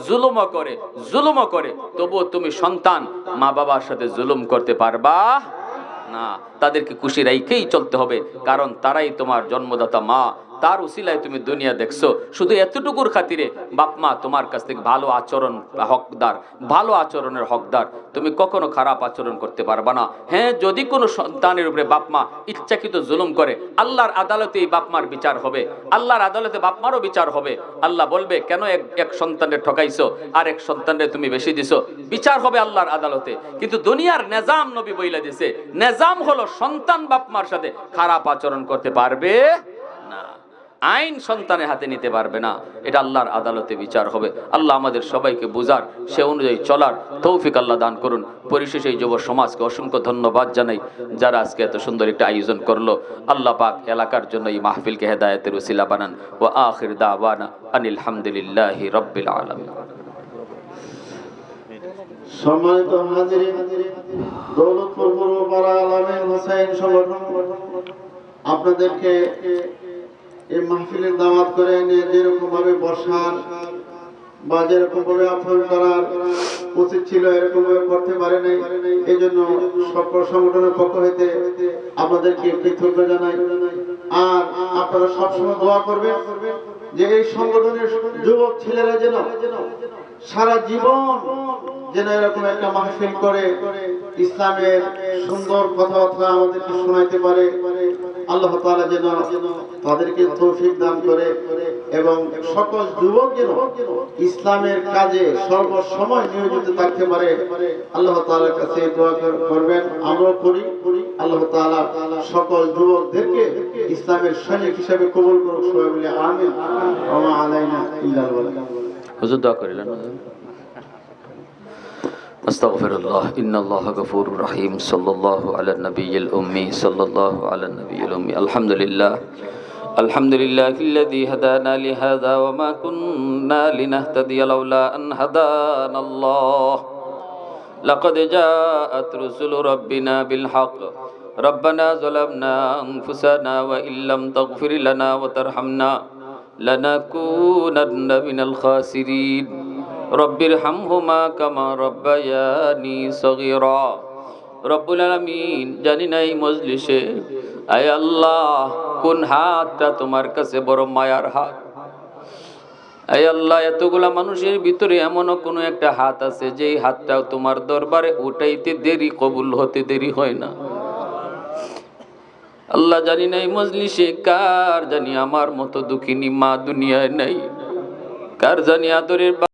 জুলুমও করে, তবুও তুমি সন্তান মা বাবার সাথে জুলুম করতে পারবা না। তাদেরকে খুশি রাইখেই চলতে হবে, কারণ তারাই তোমার জন্মদাতা মা। তার উসিলায় তুমি দুনিয়া দেখছো। শুধু এতটুকুর খাতিরে বাপ মা তোমার কাছ থেকে ভালো আচরণের হকদার। তুমি কখনো খারাপ আচরণ করতে পারবা না। হ্যাঁ, যদি কোনো সন্তানের উপরে বাপ মা ইচ্ছাকৃত জুলুম করে, আল্লাহর আদালতে এই বাপ মার বিচার হবে, আল্লাহর আদালতে বাপ মারও বিচার হবে। আল্লাহ বলবে, কেন এক সন্তানের ঠকাইছো আর এক সন্তানের তুমি বেশি দিছো? বিচার হবে আল্লাহর আদালতে। কিন্তু দুনিয়ার নিজাম নবী বইলা দিছে, নিজাম হলো সন্তান বাপ মার সাথে খারাপ আচরণ করতে পারবে না, আইন সন্তানের হাতে নিতে পারবে না। এটা আল্লাহর আদালতে বিচার হবে। আল্লাহ আমাদের সবাইকে বুঝার, সে অনুযায়ী চলার তৌফিক আল্লাহ দান করুন। পরিশেষে এই যুব সমাজকে অসংখ্য ধন্যবাদ জানাই, যারা আজকে এত সুন্দর একটা আয়োজন করলো। আল্লাহ পাক এলাকার জন্য এই মাহফিলকে হেদায়েতের উসিলা বানান। ওয়া আখির দাওয়ানা আনিল হামদুলিল্লাহি রাব্বিল আলামিন। সম্মানিত হাজিরিন, দৌলতপুর পূর্বপাড়া আলামিন হোসেন সংগঠন আপনাদেরকে এই মাহফিলের দাওয়াত করে এনে যেরকম ভাবে বসার বা যেরকম ভাবে আহ্বান করার উচিত ছিল, এরকম ভাবে করতে পারে নাই। এই জন্য সকল সংগঠনের পক্ষ হইতে আপনাদেরকে কৃতজ্ঞতা জানাই। আর আপনারা সবসময় দোয়া করবেন যে এই সংগঠনের যুবক ছেলেরা যেন সারা জীবন যেন এরকম একটা মাহফিল করে ইসলামের সুন্দর কথাবার্তা আমাদেরকে শোনাইতে পারে। আল্লাহ তাআলা যেন তাদেরকে তৌফিক দান করে এবং সকল যুবক যেন ইসলামের কাজে সর্বসময় নিয়োজিত থাকতে পারে। আল্লাহ তাআলার কাছে দোয়া করবেন, আমরাও করি। আল্লাহ তাআলা সকল যুবকদেরকে ইসলামের সৈনিক হিসেবে কবুল করুক। সবাই মিলে আমিন। ওয়া মা আলাইনা ইল্লাল বালাগ। হুজুর দোয়া করিলেন। আস্তাগফিরুল্লাহ, ইন্নাল্লাহা গফুরুর রহিম। সাল্লাল্লাহু আলা নবিয়্যিল উম্মি, সাল্লাল্লাহু আলা নবিয়্যিল উম্মি। আলহামদুলিল্লাহিল্লাযী হাদানা লিহাযা ওয়া মা কুন্না লিনাহতাদিয়া লাউলা আন হাদানাল্লাহ। লাকাদ জাআত রুসুলু রাব্বিনা বিল হক। রব্বানা যালামনা আনফুসানা ওয়া ইল্লাম তাগফির লানা ওয়া তারহামনা লানাকুনান্না মিনাল খাসিরিন। রব্বিরহামহুমা কামা রব্বায়ানি সগীরা। রব্বুল আলামিন, জানি না এই মজলিসে আয় আল্লাহ কোন হাতটা তোমার কাছে বড় মায়ার হাত। আয় আল্লাহ, এতগুলা মানুষের ভিতরে এমনও কোনো একটা হাত আছে যেই হাতটাও তোমার দরবারে উঠাইতে দেরি, কবুল হতে দেরি হয় না। আল্লাহ, জানি না এই মজলিসে কার জানি আমার মতো দুঃখিনী মা দুনিয়ায় নাই, কার জানি আদরের